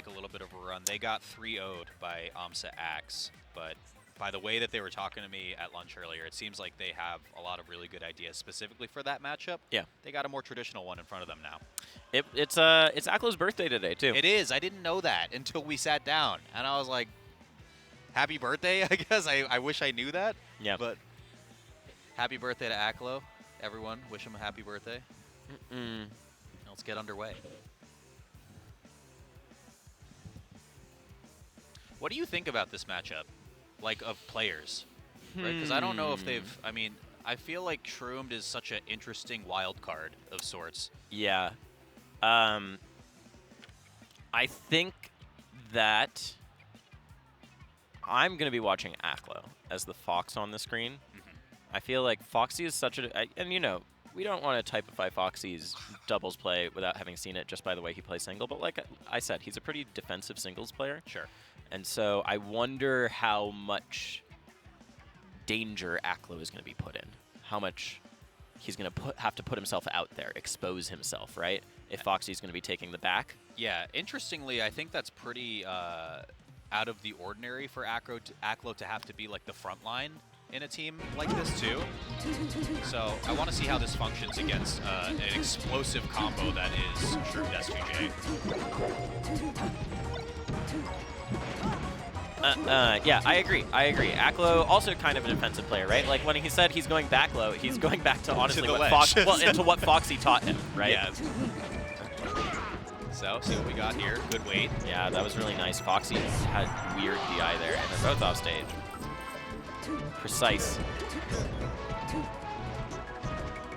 make a little bit of a run. They got 3-0'd by AMSA Axe, but by the way that they were talking to me at lunch earlier, it seems like they have a lot of really good ideas specifically for that matchup. Yeah. They got a more traditional one in front of them now. It's Aklo's birthday today, too. It is. I didn't know that until we sat down, and I was like, happy birthday, I guess. I wish I knew that. Yeah. But happy birthday to Aklo. Everyone, wish him a happy birthday. Let's get underway. What do you think about this matchup, like, of players? Right? Because I don't know if they've, I mean, I feel like Shroomed is such an interesting wild card of sorts. Yeah. I think that I'm going to be watching Aklo as the Fox on the screen. I feel like Foxy is such a, and you know, we don't want to typify Foxy's doubles play without having seen it just by the way he plays single, but like I said, he's a pretty defensive singles player. Sure. And so I wonder how much danger Aklo is going to be put in. How much he's going to have to put himself out there, expose himself, right? If Foxy's going to be taking the back. Yeah, interestingly, I think that's pretty out of the ordinary for Aklo to have to be like the front line in a team like this too. So I want to see how this functions against an explosive combo that is Shroomed S2J. Yeah, I agree. Aklo also kind of a defensive player, right? Like when he said he's going back low, he's going back to honestly to into what Foxy taught him, right? Yeah. So, see what we got here. Good weight. Yeah, that was really nice. Foxy had weird DI there, and they're both off stage. Precise.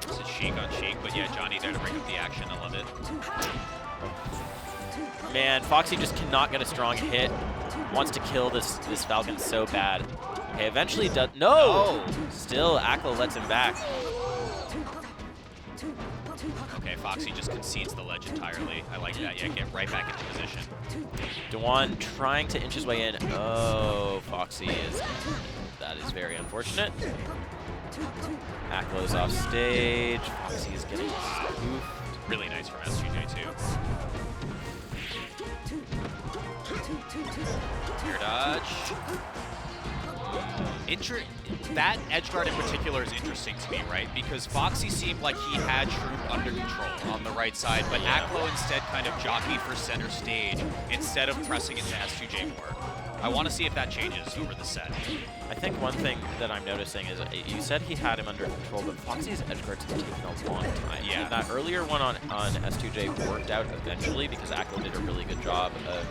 This is Sheik on Sheik, but yeah, Johnny there to break up the action. I love it. Man, Foxy just cannot get a strong hit. Wants to kill this Falcon so bad. Okay, eventually does. No! Still, Aklo lets him back. Okay, Foxy just concedes the ledge entirely. I like that. Yeah, get right back into position. Dewan trying to inch his way in. Oh, Foxy is. That is very unfortunate. Aklo's off stage. Foxy is getting spoofed. Really nice from SJ2 too. Air dodge. That edge guard in particular is interesting to me, right? Because Foxy seemed like he had Shroomed under control on the right side, but Aklo instead kind of jockeyed for center stage instead of pressing into S2J more. I want to see if that changes over the set. I think one thing that I'm noticing is you said he had him under control, but Foxy's edge guards have taken a long time. Yeah. That earlier one on S2J worked out eventually because Aklo did a really good job of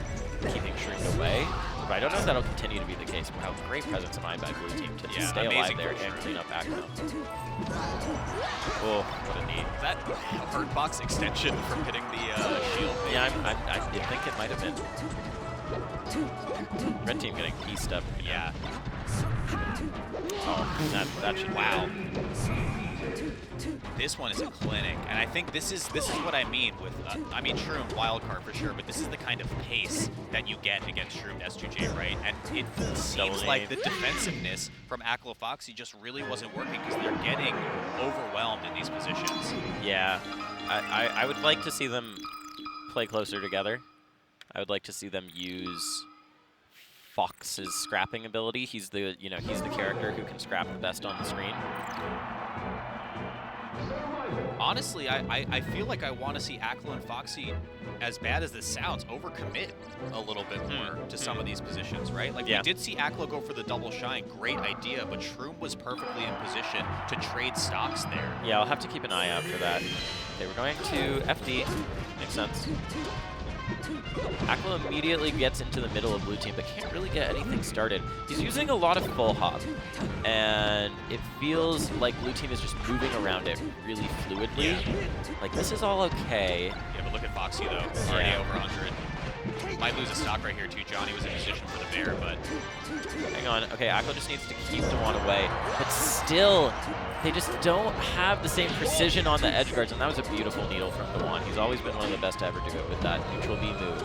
keeping Shroomed away. But I don't know if that'll continue to be the case. Wow, great presence of my bad blue team to stay alive there and clean up Aklo. Oh, what a knee. Is that hurt box extension from hitting the shield? Yeah, I did think it might have been. Red team getting pieced up. Yeah. Oh, that should. Wow. This one is a clinic, and I think this is what I mean with I mean Shroomed wildcard for sure, but this is the kind of pace that you get against Shroomed S2J, right? And it seems like the defensiveness from Aklo Foxy just really wasn't working because they're getting overwhelmed in these positions. Yeah, I would like to see them play closer together. I would like to see them use Fox's scrapping ability. He's the character who can scrap the best on the screen. Honestly, I feel like I want to see Aklo and Foxy, as bad as this sounds, overcommit a little bit more to some of these positions, right? Like, we did see Aklo go for the double shine. Great idea, but Shroomed was perfectly in position to trade stocks there. Yeah, I'll have to keep an eye out for that. Okay, we're going to FD. Makes sense. Aklo immediately gets into the middle of blue team, but can't really get anything started. He's using a lot of full hop, and it feels like blue team is just moving around it really fluidly. Like, this is all okay. Yeah, but look at Foxy, though. Already over 100. Might lose a stock right here, too. Johnny was in position for the bear, but... Hang on. Okay, Aklo just needs to keep Dewan away. But still, they just don't have the same precision on the edge guards, and that was a beautiful needle from Dewan. He's always been one of the best to ever do it with that neutral B move.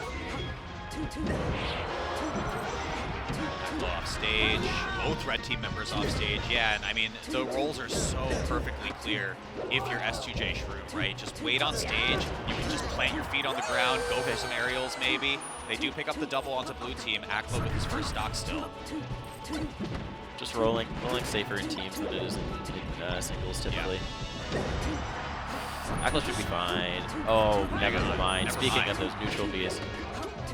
Aklo off off stage, both red team members off stage. Yeah, and I mean, the roles are so perfectly clear if you're S2J Shroomed, right? Just wait on stage, you can just plant your feet on the ground, go for some aerials maybe. They do pick up the double onto blue team, Aklo with his first stock still. Just rolling safer in teams than it is in singles typically. Yeah. Aklo should be fine. Oh, never mind. Speaking of those neutral Bs.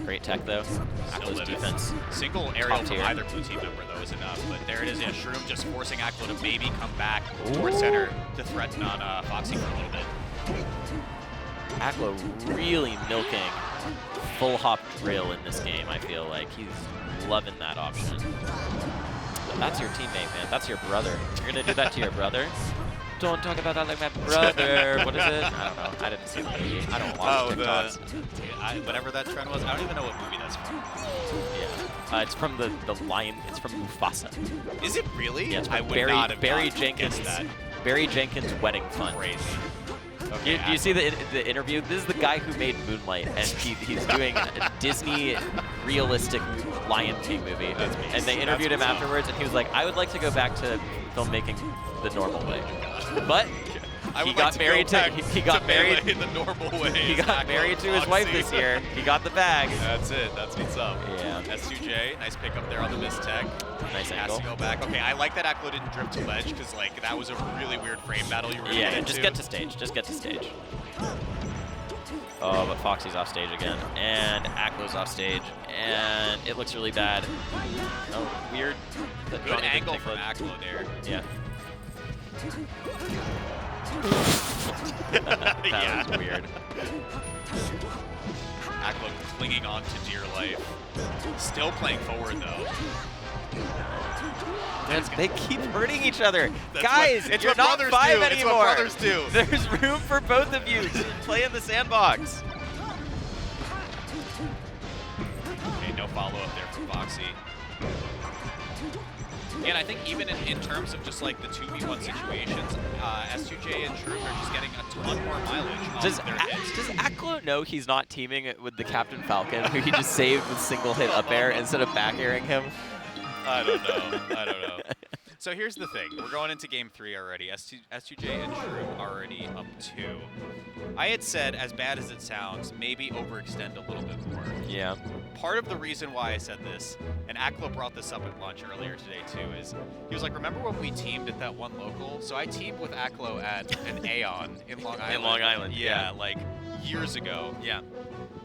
Great tech though. Aklo's defense. Single aerial from either blue team member though is enough, but there it is. Yeah, Shroomed just forcing Aklo to maybe come back towards center to threaten on Foxy for a little bit. Aklo really milking full hop drill in this game. I feel like he's loving that option. But that's your teammate, man. That's your brother. You're gonna do that to your brother? Don't talk about that like my brother. What is it? I don't know. I didn't see the movie. I don't watch TikToks. Whatever that trend was, I don't even know what movie that's from. Yeah. It's from the Lion. It's from Mufasa. Is it really? Yeah, it's from I would not have Barry Jenkins. That. Barry Jenkins' wedding fund. Crazy. Okay, you see the interview? This is the guy who made Moonlight, and he's doing a Disney realistic Lion King movie. And they interviewed him afterwards, and he was like, I would like to go back to filmmaking the normal way. But he got married to the normal way. He got married to his wife this year. He got the bag. That's it. That's what's up. Yeah. S2J, nice pick up there on the miss tech. Nice angle. Has to go back. Okay, I like that Aklo didn't drift to ledge because like that was a really weird frame battle you were getting into. Just get to stage. Just get to stage. Oh, but Foxy's off stage again, and Aklo's off stage, and it looks really bad. Oh, weird. Good angle from Aklo there. Yeah. That was weird. Aklo clinging on to dear life. Still playing forward though. They keep hurting each other. Guys, it's you're not 5 anymore. It's what brothers do. There's room for both of you to play in the sandbox. Okay, no follow-up there from Foxy. And I think even in terms of just like the 2v1 situations, S2J and Shroomed are just getting a ton more mileage Does Aklo know he's not teaming with the Captain Falcon, who he just saved with single hit up air instead of back airing him? I don't know. I don't know. So here's the thing. We're going into game 3 already. S2J and Shroomed already up 2. I had said, as bad as it sounds, maybe overextend a little bit more. Yeah. Part of the reason why I said this, and Aklo brought this up at lunch earlier today too, is he was like, remember when we teamed at that one local? So I teamed with Aklo at an Aeon in Long Island. In Long Island, yeah. Like years ago. Yeah.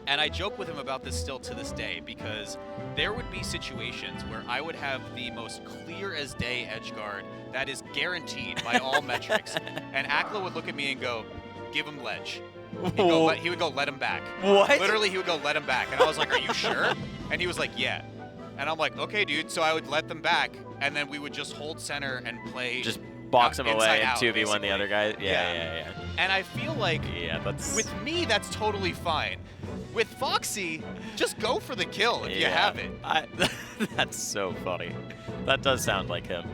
And I joke with him about this still to this day because there would be situations where I would have the most clear as day edge guard that is guaranteed by all metrics. And Aklo would look at me and go, give him ledge. He would go, let him back. What? Literally, he would go, let him back. And I was like, are you sure? And he was like, yeah. And I'm like, okay, dude. So I would let them back, and then we would just hold center and play. Just box him away and out, 2v1 basically. the other guy. Yeah. And I feel like that's with me, that's totally fine. With Foxy, just go for the kill if you have it. That's so funny. That does sound like him.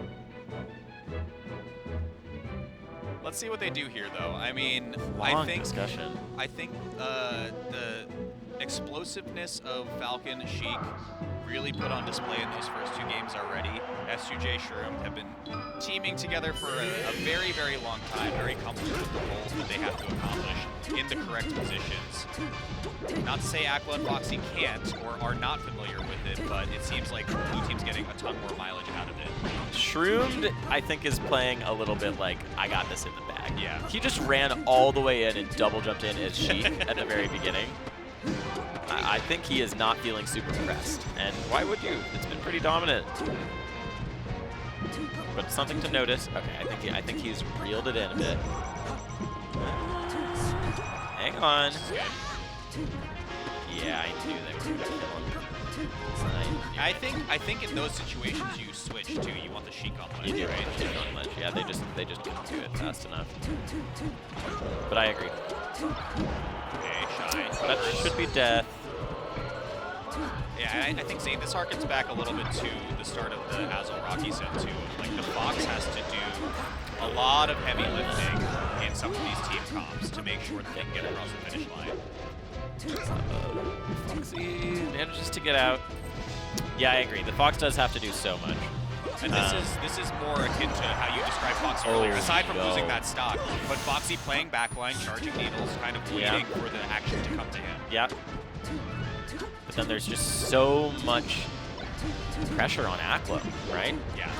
Let's see what they do here, though. I mean, Long I think discussion. I think the explosiveness of Falcon Sheik really put on display in those first 2 games already. S2J Shroomed have been teaming together for a very, very long time, very comfortable with the roles that they have to accomplish in the correct positions. Not to say Aklo and Foxy can't or are not familiar with it, but it seems like the blue team's getting a ton more mileage out of it. Shroomed, I think, is playing a little bit like, I got this in the bag. Yeah. He just ran all the way in and double jumped in as Sheik at the very beginning. I think he is not feeling super pressed. And why would you? It's been pretty dominant. But something to notice. Okay, I think he's reeled it in a bit. Hang on. Yeah, I knew they were going to kill him. I think in those situations you switch too. You want the Sheik on ledge, You do right? want the Sheik on ledge. Yeah, they just didn't do it fast enough. But I agree. Okay, Shy. That should be death. Yeah, I think Zane, this harkens back a little bit to the start of the Hazel Rocky set too. Like the Fox has to do a lot of heavy lifting in some of these team comps to make sure that they can get across the finish line. Foxy manages to get out. Yeah, I agree. The Fox does have to do so much. And this is more akin to how you described Foxy earlier, aside from losing that stock. But Foxy playing backline, charging needles, kind of waiting for the action to come to him. Yeah. But then there's just so much pressure on Aklo, right? Yeah.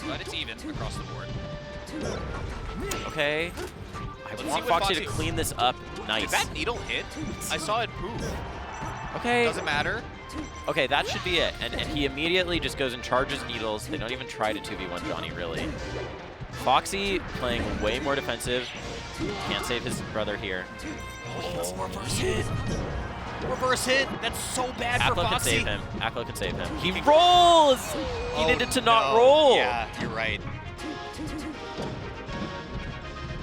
But it's even across the board. Okay. I want Foxy to clean this up nice. Did that needle hit? I saw it poof. Okay. Doesn't matter. Okay, that should be it. And he immediately just goes and charges needles. They don't even try to 2v1 Johnny, really. Foxy playing way more defensive. Can't save his brother here. Oh, reverse hit. Reverse hit. That's so bad for Foxy. Aklo can save him. Aklo can save him. He rolls! He needed to not roll. Yeah, you're right.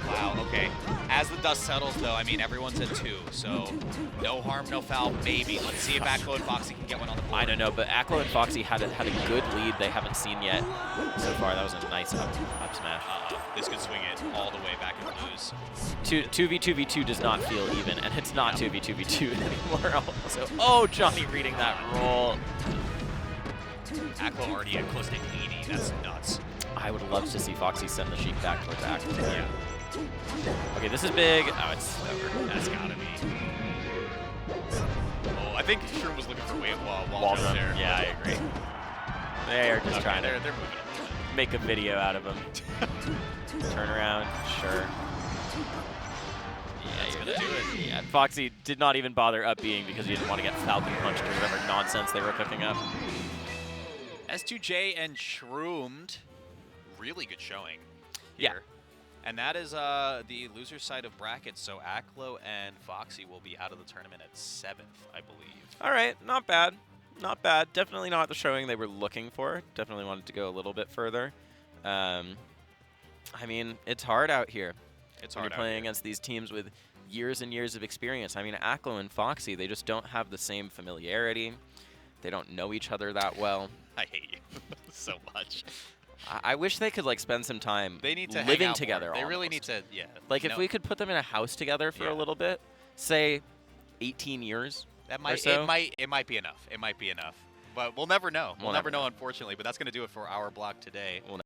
Wow, okay. As the dust settles, though, I mean, everyone's at 2, so no harm, no foul, maybe. Let's see if Aklo and Foxy can get one on the board. I don't know, but Aklo and Foxy had a good lead they haven't seen yet so far. That was a nice up smash. This could swing it all the way back and lose. 2v2v2 does not feel even, and it's not 2v2v2 anymore also. Oh, Johnny reading that roll. Aklo already at close to 80. That's nuts. I would love to see Foxy send the Sheik back towards Aklo. Yeah. Okay, this is big. Oh, it's over. That's gotta be. Oh, I think Shroomed was looking for wall jump there. Yeah, I agree. They're just trying to they're moving it. make a video out of him. Turn around, sure. Yeah, you're gonna do it. Yeah, Foxy did not even bother up being because he didn't want to get Falcon punched or whatever nonsense they were cooking up. S2J and Shroomed, really good showing Yeah. here. And that is the loser side of brackets, so Aklo and Foxy will be out of the tournament at 7th, I believe. All right, not bad. Not bad. Definitely not the showing they were looking for. Definitely wanted to go a little bit further. I mean, it's hard out here. It's when hard you're playing against these teams with years and years of experience. I mean, Aklo and Foxy, they just don't have the same familiarity. They don't know each other that well. I hate you so much. I wish they could like spend some time they need to living hang out together. More. They really almost. need to, yeah. Like if we could put them in a house together for a little bit, say 18 years. That might so. it might be enough. It might be enough. But we'll never know. We'll never know, unfortunately. But that's going to do it for our block today.